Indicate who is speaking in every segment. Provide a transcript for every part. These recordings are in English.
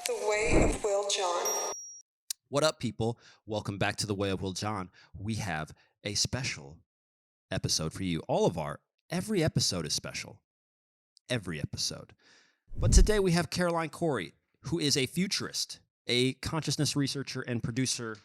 Speaker 1: The Way of Will John.
Speaker 2: What up, people? Welcome back to The Way of Will John. We have a special episode for you. Every episode is special. Every episode. But today we have Caroline Cory, who is a futurist, a consciousness researcher and producer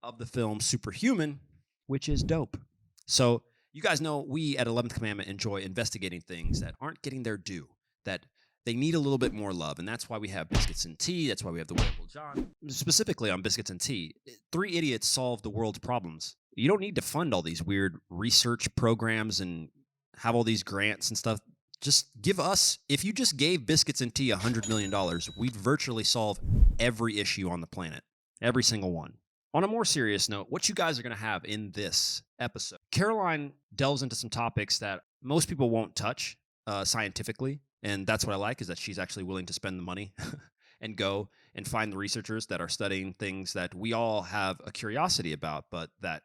Speaker 2: of the film Superhuman, which is dope. So you guys know we at 11th Commandment enjoy investigating things that aren't getting their due, that they need a little bit more love, and that's why we have Biscuits and Tea. That's why we have The Way of Will John. Specifically on Biscuits and Tea, 3 idiots solve the world's problems. You don't need to fund all these weird research programs and have all these grants and stuff. Just give us, if you just gave Biscuits and Tea $100 million, we'd virtually solve every issue on the planet. Every single one. On a more serious note, what you guys are going to have in this episode, Caroline delves into some topics that most people won't touch scientifically. And that's what I like, is that she's actually willing to spend the money and go and find the researchers that are studying things that we all have a curiosity about, but that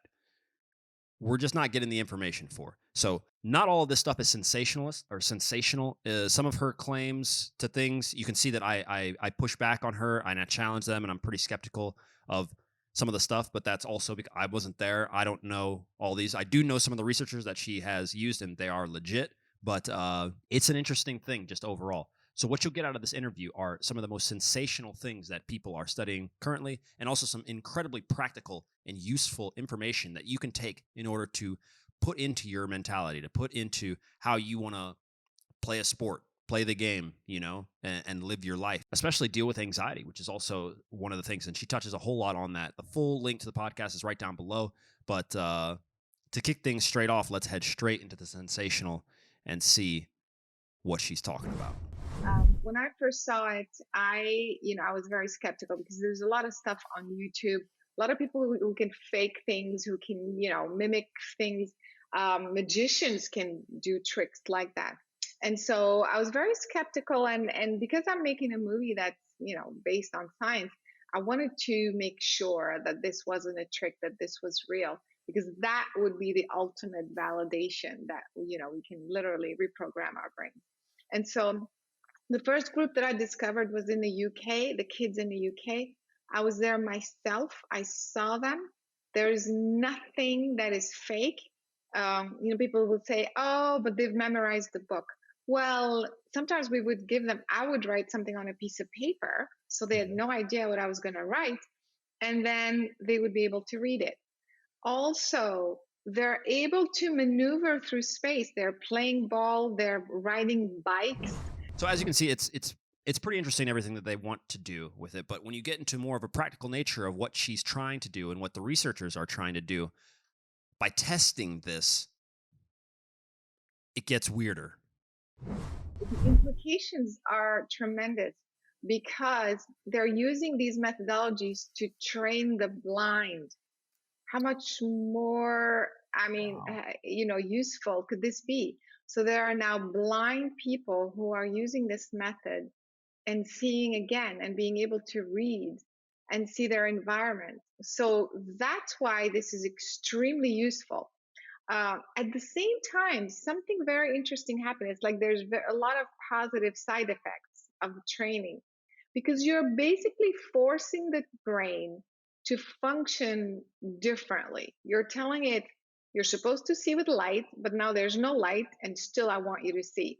Speaker 2: we're just not getting the information for. So not all of this stuff is sensationalist or sensational. Some of her claims to things, you can see that I push back on her and I challenge them, and I'm pretty skeptical of some of the stuff, but that's also because I wasn't there. I don't know all these. I do know some of the researchers that she has used, and they are legit. But it's an interesting thing just overall. So what you'll get out of this interview are some of the most sensational things that people are studying currently, and also some incredibly practical and useful information that you can take in order to put into your mentality, to put into how you want to play a sport, play the game, and live your life, especially deal with anxiety, which is also one of the things. And she touches a whole lot on that. The full link to the podcast is right down below. But to kick things straight off, let's head straight into the sensational and see what she's talking about.
Speaker 3: When I first saw it, I was very skeptical because there's a lot of stuff on YouTube. A lot of people who can fake things, who can, mimic things. Magicians can do tricks like that. And so I was very skeptical. And because I'm making a movie that's, based on science, I wanted to make sure that this wasn't a trick, that this was real, because that would be the ultimate validation that, we can literally reprogram our brains. And so the first group that I discovered was in the UK, the kids in the UK. I was there myself. I saw them. There is nothing that is fake. People would say, oh, but they've memorized the book. Well, sometimes I would write something on a piece of paper, so they had no idea what I was going to write, and then they would be able to read it. Also, they're able to maneuver through space. They're playing ball, they're riding bikes.
Speaker 2: So as you can see, it's pretty interesting, everything that they want to do with it. But when you get into more of a practical nature of what she's trying to do and what the researchers are trying to do, by testing this, it gets weirder.
Speaker 3: The implications are tremendous because they're using these methodologies to train the blind. How much more, useful could this be? So there are now blind people who are using this method and seeing again and being able to read and see their environment. So that's why this is extremely useful. At the same time, something very interesting happened. It's like there's a lot of positive side effects of the training, because you're basically forcing the brain to function differently. You're telling it, you're supposed to see with light, but now there's no light, and still I want you to see.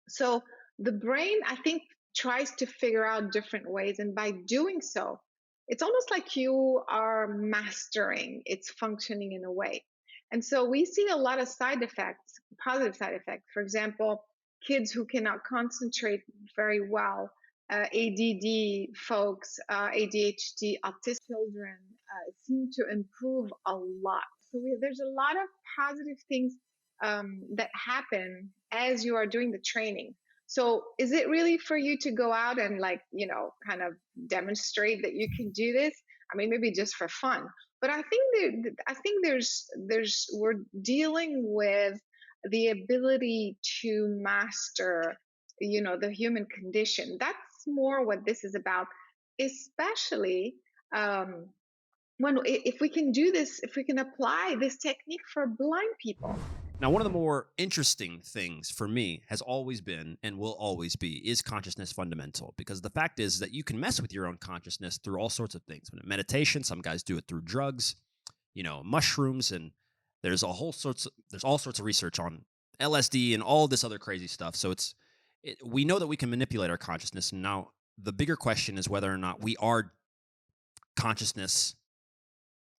Speaker 3: So the brain, I think, tries to figure out different ways. And by doing so, it's almost like you are mastering its functioning in a way. And so we see a lot of side effects, positive side effects. For example, kids who cannot concentrate very well, ADD folks, ADHD, autistic children seem to improve a lot. So there's a lot of positive things that happen as you are doing the training. So is it really for you to go out and kind of demonstrate that you can do this? I mean, maybe just for fun. But I think we're dealing with the ability to master, the human condition. That's more what this is about, especially if we can do this, if we can apply this technique for blind people.
Speaker 2: Now, one of the more interesting things for me has always been and will always be is consciousness fundamental? Because the fact is that you can mess with your own consciousness through all sorts of things. Meditation, some guys do it through drugs, mushrooms, and there's all sorts of research on LSD and all this other crazy stuff. So we know that we can manipulate our consciousness. And now the bigger question is whether or not we are consciousness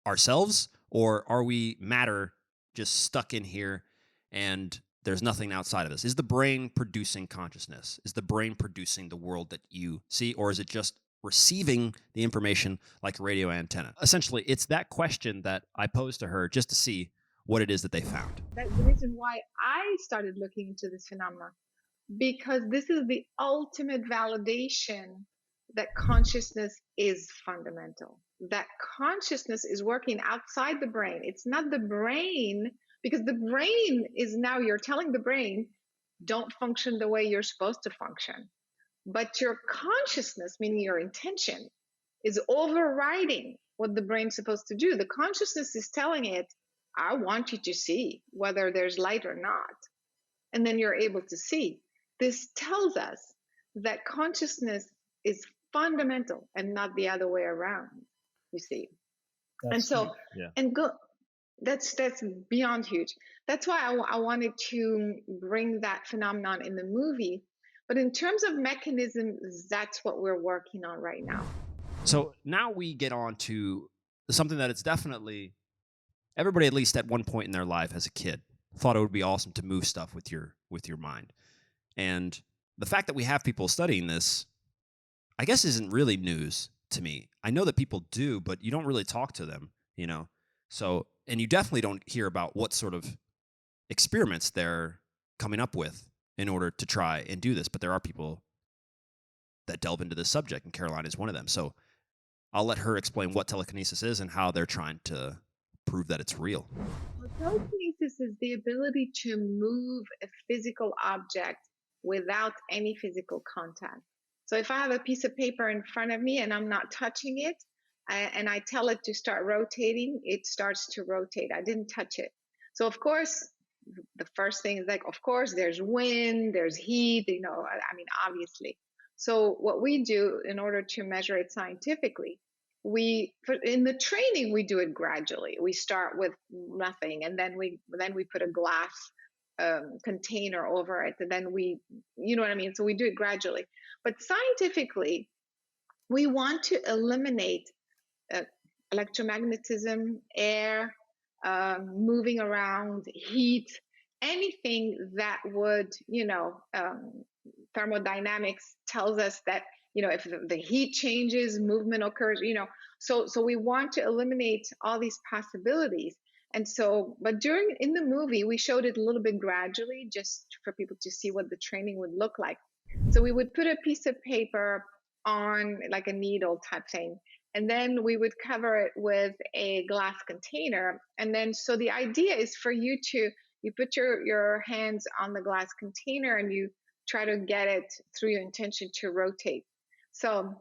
Speaker 2: ourselves, or are we matter just stuck in here and there's nothing outside of us? Is the brain producing consciousness? Is the brain producing the world that you see, or is it just receiving the information like a radio antenna? Essentially, it's that question that I posed to her just to see what it is that they found.
Speaker 3: That's the reason why I started looking into this phenomenon, because this is the ultimate validation that consciousness is fundamental, that consciousness is working outside the brain. It's not the brain, because the brain is now, you're telling the brain, don't function the way you're supposed to function. But your consciousness, meaning your intention, is overriding what the brain's supposed to do. The consciousness is telling it, I want you to see whether there's light or not. And then you're able to see. This tells us that consciousness is fundamental and not the other way around, you see. That's beyond huge. That's why I wanted to bring that phenomenon in the movie. But in terms of mechanisms, that's what we're working on right now.
Speaker 2: So now we get on to something that it's definitely everybody, at least at one point in their life as a kid, thought it would be awesome to move stuff with your mind. And the fact that we have people studying this, I guess, isn't really news to me. I know that people do, but you don't really talk to them, So, and you definitely don't hear about what sort of experiments they're coming up with in order to try and do this. But there are people that delve into this subject, and Caroline is one of them. So I'll let her explain what telekinesis is and how they're trying to prove that it's real.
Speaker 3: Well, telekinesis is the ability to move a physical object without any physical contact. So if I have a piece of paper in front of me and I'm not touching it, and I tell it to start rotating, it starts to rotate. I didn't touch it. So of course, the first thing is like, of course, there's wind, there's heat, obviously. So what we do in order to measure it scientifically, in the training, we do it gradually. We start with nothing, and then we put a glass container over it, and then so we do it gradually. But scientifically, we want to eliminate electromagnetism, air, moving around, heat, anything that would, thermodynamics tells us that, if the heat changes, movement occurs, so we want to eliminate all these possibilities. And so, but in the movie, we showed it a little bit gradually, just for people to see what the training would look like. So we would put a piece of paper on like a needle type thing, and then we would cover it with a glass container. And then, so the idea is for you put your hands on the glass container and you try to get it through your intention to rotate. So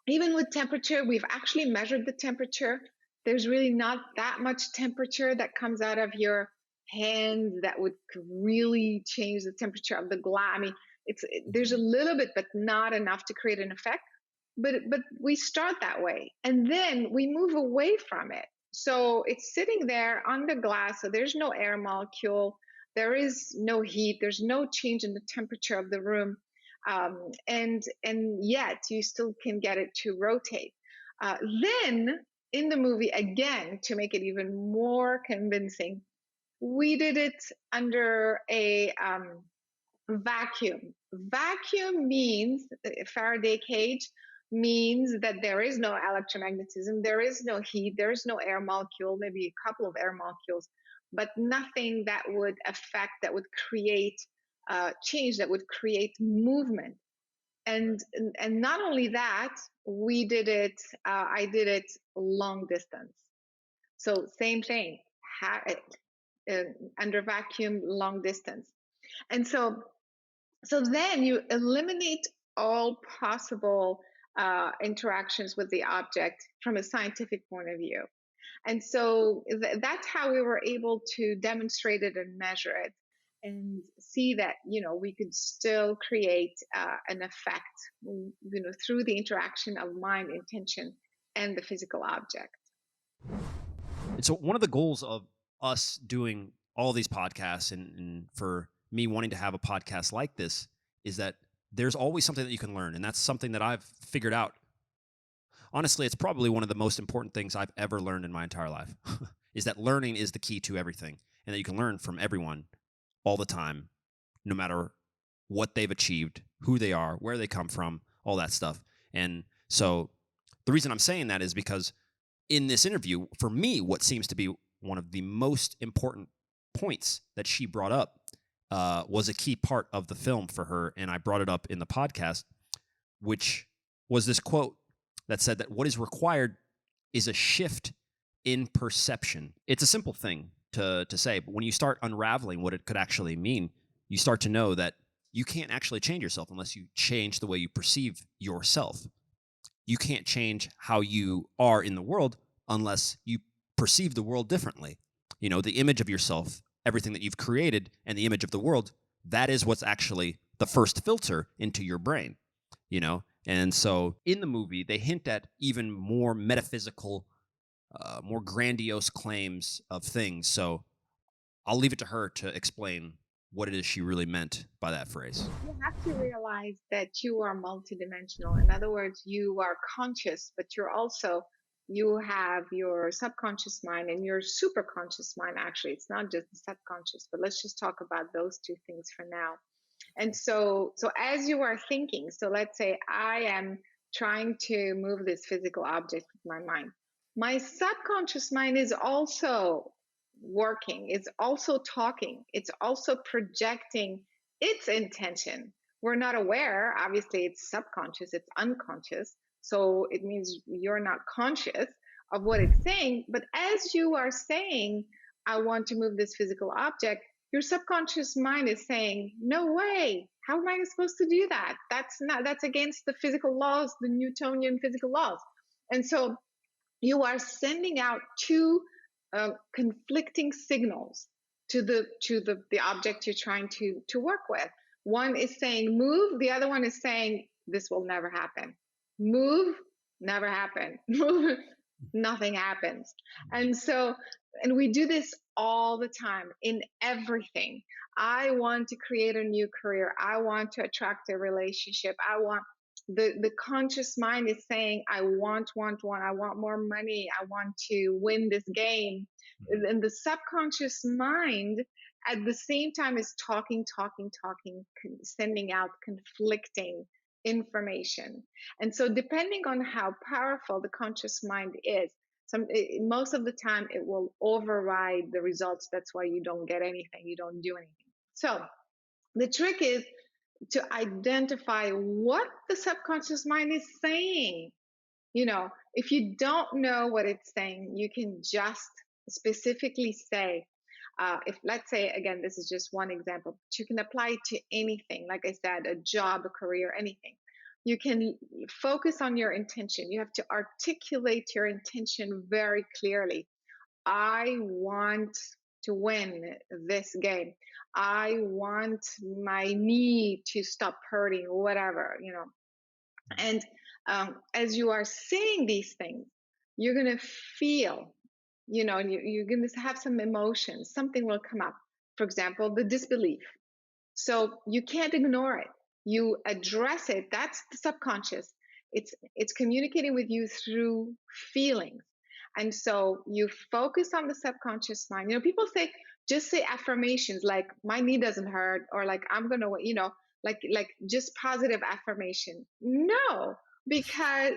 Speaker 3: even with temperature, we've actually measured the temperature. There's really not that much temperature that comes out of your hands that would really change the temperature of the glass. There's a little bit, but not enough to create an effect. But we start that way, and then we move away from it. So it's sitting there on the glass, so there's no air molecule, there is no heat, there's no change in the temperature of the room, and yet you still can get it to rotate. Then in the movie, again, to make it even more convincing, we did it under a vacuum. Vacuum means, Faraday cage means that there is no electromagnetism, there is no heat, there is no air molecule, maybe a couple of air molecules, but nothing that would affect, that would create change, that would create movement. And not only that, we did it, I did it long distance. So same thing, under vacuum, long distance. And so then you eliminate all possible interactions with the object from a scientific point of view. And so that's how we were able to demonstrate it and measure it and see that, we could still create an effect, through the interaction of mind, intention, and the physical object.
Speaker 2: And so one of the goals of us doing all these podcasts and for me wanting to have a podcast like this is that there's always something that you can learn. And that's something that I've figured out. Honestly, it's probably one of the most important things I've ever learned in my entire life is that learning is the key to everything and that you can learn from everyone all the time, no matter what they've achieved, who they are, where they come from, all that stuff. And so the reason I'm saying that is because in this interview, for me, what seems to be one of the most important points that she brought up was a key part of the film for her. And I brought it up in the podcast, which was this quote that said that what is required is a shift in perception. It's a simple thing to say, but when you start unraveling what it could actually mean, you start to know that you can't actually change yourself unless you change the way you perceive yourself. You can't change how you are in the world unless you perceive the world differently. The image of yourself, everything that you've created, and the image of the world, that is what's actually the first filter into your brain, And so in the movie, they hint at even more metaphysical, more grandiose claims of things. So I'll leave it to her to explain what it is she really meant by that phrase.
Speaker 3: You have to realize that you are multidimensional. In other words, you are conscious, but you have your subconscious mind and your superconscious mind. Actually, it's not just the subconscious, but let's just talk about those two things for now. And so as you are thinking, so let's say I am trying to move this physical object with my mind. My subconscious mind is also working, it's also talking, it's also projecting its intention. We're not aware, obviously, it's subconscious, it's unconscious. So it means you're not conscious of what it's saying. But as you are saying, I want to move this physical object, your subconscious mind is saying, no way, how am I supposed to do that? That's against the physical laws, the Newtonian physical laws. And so you are sending out two conflicting signals to the object you're trying to work with. One is saying move, the other one is saying this will never happen. Move, never happen. Move, nothing happens. And we do this all the time in everything. I want to create a new career. I want to attract a relationship. I want the conscious mind is saying, I want, I want more money. I want to win this game. And the subconscious mind at the same time is talking, sending out conflicting information. And so depending on how powerful the conscious mind is, most of the time it will override the results. That's why you don't get anything, you don't do anything. So the trick is to identify what the subconscious mind is saying. If you don't know what it's saying, you can just specifically say, if let's say, again, this is just one example, but you can apply it to anything. Like I said, a job, a career, anything. You can focus on your intention. You have to articulate your intention very clearly. I want to win this game. I want my knee to stop hurting, whatever, And as you are saying these things, you're going to feel, you're going to have some emotions. Something will come up. For example, the disbelief. So you can't ignore it. You address it. That's the subconscious. It's communicating with you through feelings. And so you focus on the subconscious mind. People say, just say affirmations like my knee doesn't hurt, or like I'm going to, like just positive affirmation. No, because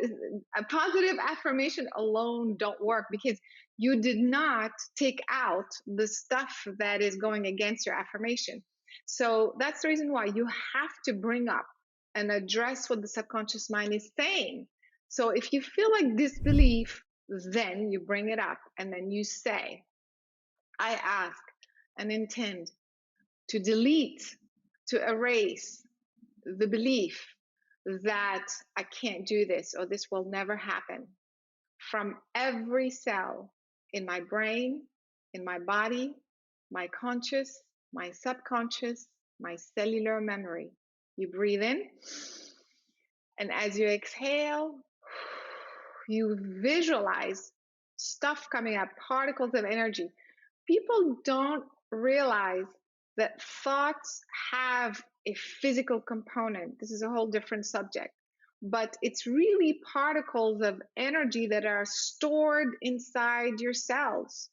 Speaker 3: a positive affirmation alone don't work, because you did not take out the stuff that is going against your affirmation. So that's the reason why you have to bring up and address what the subconscious mind is saying. So if you feel like disbelief, then you bring it up and then you say, I ask and intend to delete, to erase the belief that I can't do this or this will never happen from every cell in my brain, in my body, my conscious, my subconscious, my cellular memory. You breathe in, and as you exhale, you visualize stuff coming up, particles of energy. People don't realize that thoughts have a physical component. This is a whole different subject, but it's really particles of energy that are stored inside your cells.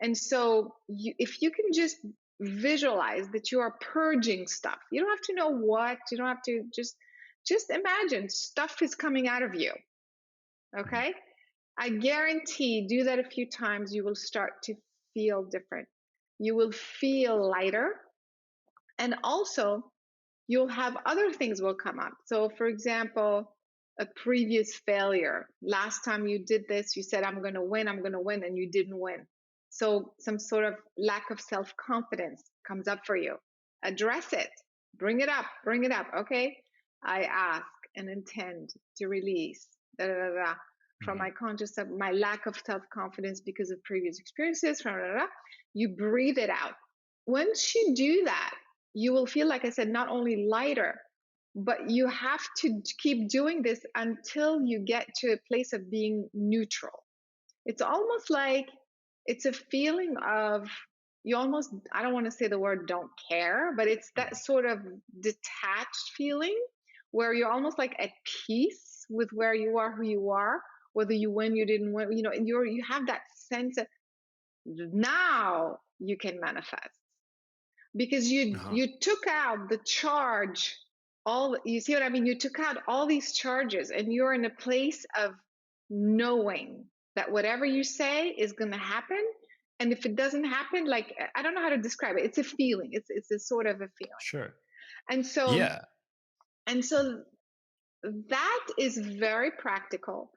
Speaker 3: And so if you can just visualize that you are purging stuff, you don't have to know what, you don't have to, just imagine stuff is coming out of you. Okay? I guarantee, do that a few times, you will start to feel different. You will feel lighter. And also, you'll have other things will come up. So, for example, a previous failure. Last time you did this, you said, I'm going to win, and you didn't win. So, some sort of lack of self-confidence comes up for you. Address it. Bring it up. Okay? I ask and intend to release from my conscious, my lack of self-confidence because of previous experiences. You breathe it out. Once you do that, you will feel, like I said, not only lighter, but you have to keep doing this until you get to a place of being neutral. It's almost like it's a feeling of you almost, I don't want to say the word don't care, but it's that sort of detached feeling where you're almost like at peace with where you are, who you are, whether you win, you didn't win, and you have that sense of now you can manifest. Because you took out the charge, you see what I mean? You took out all these charges, and you're in a place of knowing that whatever you say is going to happen. And if it doesn't happen, like, I don't know how to describe it. It's a feeling. It's a sort of a feeling.
Speaker 2: Sure.
Speaker 3: And so,
Speaker 2: yeah.
Speaker 3: And so that is very practical.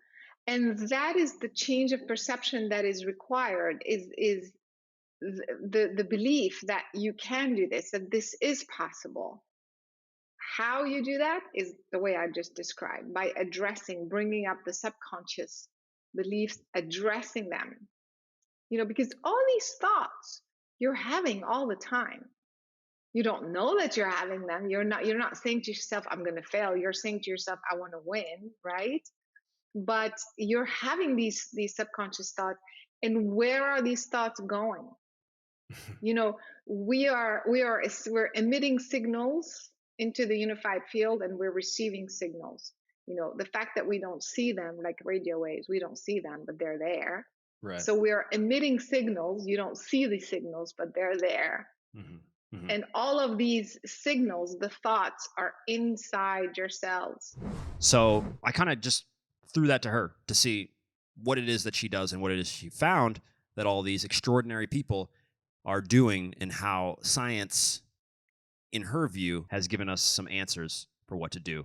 Speaker 3: And that is the change of perception that is required, is the belief that you can do this, that this is possible. How you do that is the way I just described, by addressing, bringing up the subconscious beliefs, addressing them. Because all these thoughts you're having all the time, you don't know that you're having them. You're not saying to yourself, I'm going to fail. You're saying to yourself, I want to win, right? But you're having these subconscious thoughts. And where are these thoughts going? We're emitting signals into the unified field, and we're receiving signals. The fact that we don't see them, like radio waves, we don't see them, but they're there.
Speaker 2: Right.
Speaker 3: So we're emitting signals. You don't see the signals, but they're there. And all of these signals, the thoughts, are inside your cells.
Speaker 2: So I kind of just threw that to her to see what it is that she does and what it is she found that all these extraordinary people are doing, and how science, in her view, has given us some answers for what to do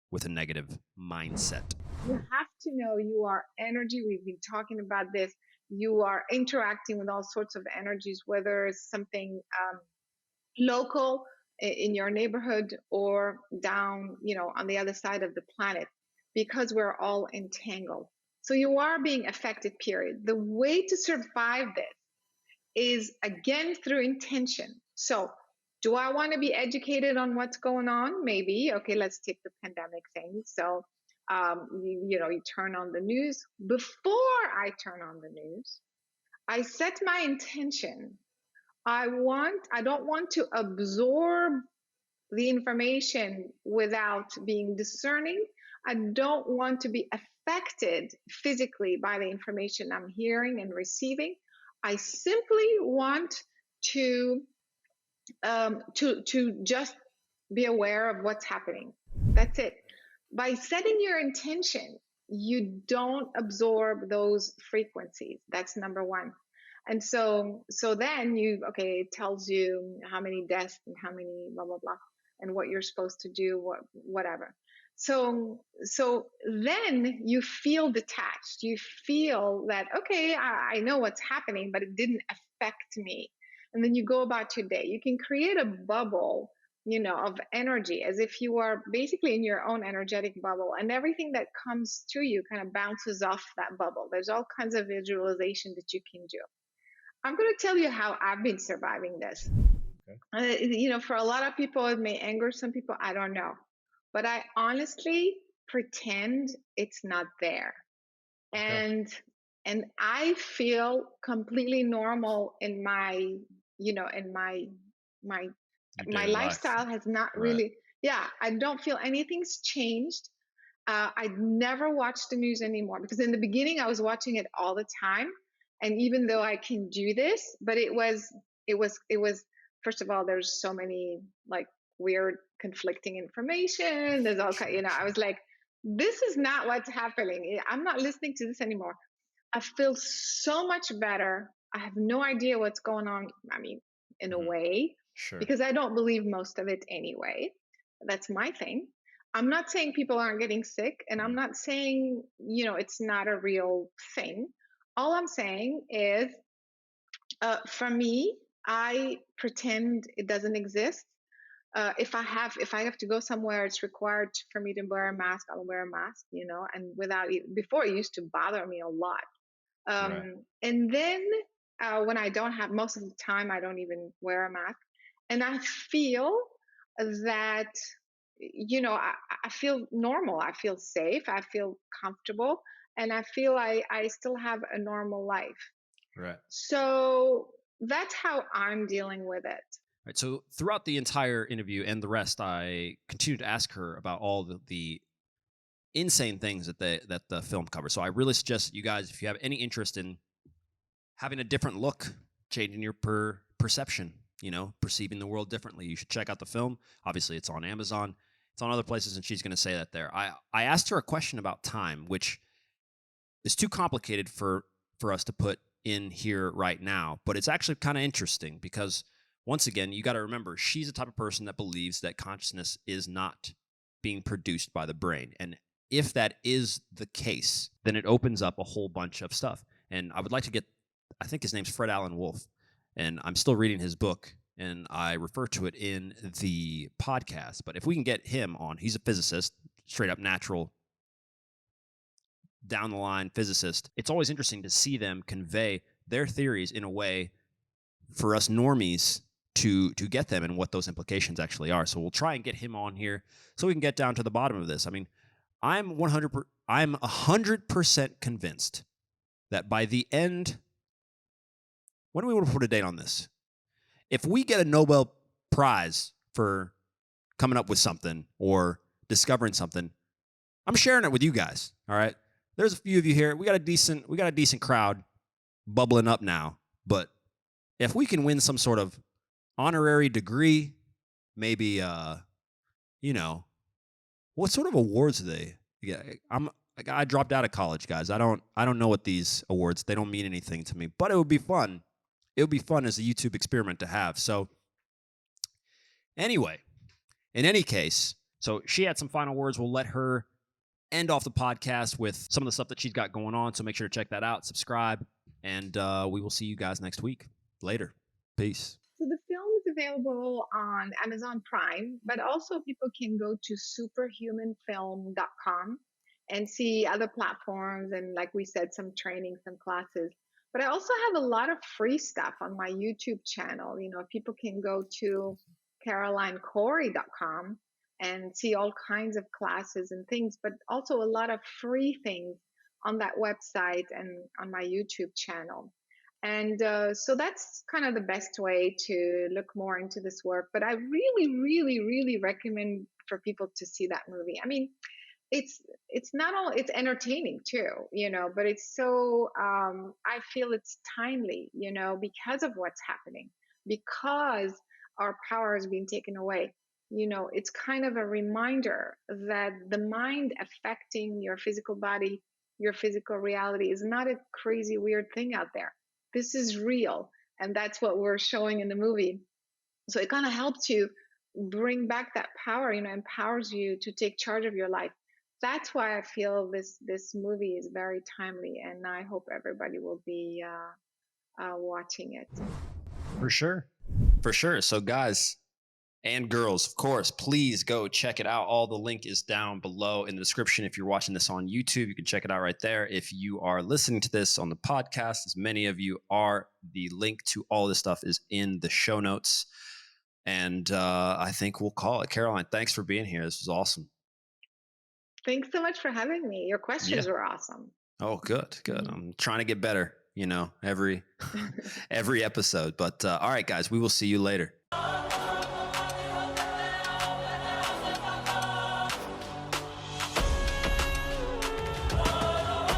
Speaker 2: with a negative mindset.
Speaker 3: You have to know you are energy. We've been talking about this. You are interacting with all sorts of energies, whether it's something local in your neighborhood or down, on the other side of the planet, because we're all entangled. So you are being affected, period. The way to survive this is, again, through intention. So do I want to be educated on what's going on? Maybe. Okay, let's take the pandemic thing. So, you turn on the news. Before I turn on the news, I set my intention. I don't want to absorb the information without being discerning. I don't want to be affected physically by the information I'm hearing and receiving. I simply want to just be aware of what's happening. That's it. By setting your intention, you don't absorb those frequencies. That's number one. And so then it tells you how many deaths and how many blah, blah, blah, and what you're supposed to do, whatever. So then you feel detached. You feel that, okay, I know what's happening, but it didn't affect me. And then you go about your day. You can create a bubble of energy, as if you are basically in your own energetic bubble, and everything that comes to you kind of bounces off that bubble. There's all kinds of visualization that you can do. I'm going to tell you how I've been surviving this.
Speaker 2: Okay.
Speaker 3: For a lot of people, it may anger some people. I don't know. But I honestly pretend it's not there.
Speaker 2: Okay.
Speaker 3: And I feel completely normal in my, in my
Speaker 2: Your
Speaker 3: my
Speaker 2: daily life.
Speaker 3: lifestyle has not
Speaker 2: Right.
Speaker 3: really, yeah, I don't feel anything's changed. I never watch the news anymore, because in the beginning I was watching it all the time. And even though I can do this, but it was, first of all, there's so many like weird conflicting information. There's all kind, I
Speaker 2: Sure.
Speaker 3: was like, this is not what's happening. I'm not listening to this anymore. I feel so much better. I have no idea what's going on. I mean, in a
Speaker 2: Hmm.
Speaker 3: way,
Speaker 2: Sure.
Speaker 3: because I don't believe most of it anyway. That's my thing. I'm not saying people aren't getting sick, and I'm
Speaker 2: Mhm.
Speaker 3: not saying, it's not a real thing. All I'm saying is, for me, I pretend it doesn't exist. If I have to go somewhere, it's required for me to wear a mask. I'll wear a mask, and without it, before it used to bother me a lot.
Speaker 2: Right.
Speaker 3: And then when I don't have, most of the time, I don't even wear a mask. And I feel that, I feel normal. I feel safe. I feel comfortable. And I feel I still have a normal life.
Speaker 2: Right.
Speaker 3: So that's how I'm dealing with it.
Speaker 2: Right. So throughout the entire interview and the rest, I continued to ask her about all the insane things that the film covers. So I really suggest you guys, if you have any interest in having a different look, changing your perception, perceiving the world differently, you should check out the film. Obviously, it's on Amazon. It's on other places, and she's going to say that there. I asked her a question about time, which is too complicated for us to put in here right now, but it's actually kind of interesting because once again, you got to remember she's the type of person that believes that consciousness is not being produced by the brain. And if that is the case, then it opens up a whole bunch of stuff. And I would like to get, I think his name's Fred Allen Wolf, and I'm still reading his book and I refer to it in the podcast. But if we can get him on, he's a physicist, straight up natural down the line physicist. It's always interesting to see them convey their theories in a way for us normies to get them and what those implications actually are. So we'll try and get him on here so we can get down to the bottom of this. I mean, I'm 100% convinced that by the end, when do we want to put a date on this? If we get a Nobel Prize for coming up with something or discovering something, I'm sharing it with you guys. All right. There's a few of you here. We got a decent crowd bubbling up now. But if we can win some sort of honorary degree, maybe you know, what sort of awards do they get? I dropped out of college, guys. I don't know what these awards, they don't mean anything to me. But it would be fun. It would be fun as a YouTube experiment to have. So anyway, in any case, so she had some final words. We'll let her end off the podcast with some of the stuff that she's got going on. So make sure to check that out, subscribe, and we will see you guys next week. Later. Peace.
Speaker 3: So the film is available on Amazon Prime, but also people can go to superhumanfilm.com and see other platforms, and like we said, some training, some classes. But I also have a lot of free stuff on my YouTube channel. People can go to CarolineCory.com and see all kinds of classes and things, but also a lot of free things on that website and on my YouTube channel. And so that's kind of the best way to look more into this work. But I really, really, really recommend for people to see that movie. I mean, it's not all, it's entertaining too, but it's so I feel it's timely, because of what's happening, because our power is being taken away. It's kind of a reminder that the mind affecting your physical body, your physical reality, is not a crazy weird thing out there. This is real, and that's what we're showing in the movie. So it kind of helps you bring back that power, empowers you to take charge of your life. That's why I feel this movie is very timely, and I hope everybody will be watching it.
Speaker 2: For sure. For sure. So, guys, and girls, of course, please go check it out. All the link is down below in the description. If you're watching this on YouTube, you can check it out right there. If you are listening to this on the podcast, as many of you are, the link to all this stuff is in the show notes. And I think we'll call it. Caroline, thanks for being here. This was awesome.
Speaker 3: Thanks so much for having me. Your questions were awesome.
Speaker 2: Oh, good. I'm trying to get better, every episode. But all right, guys, we will see you later.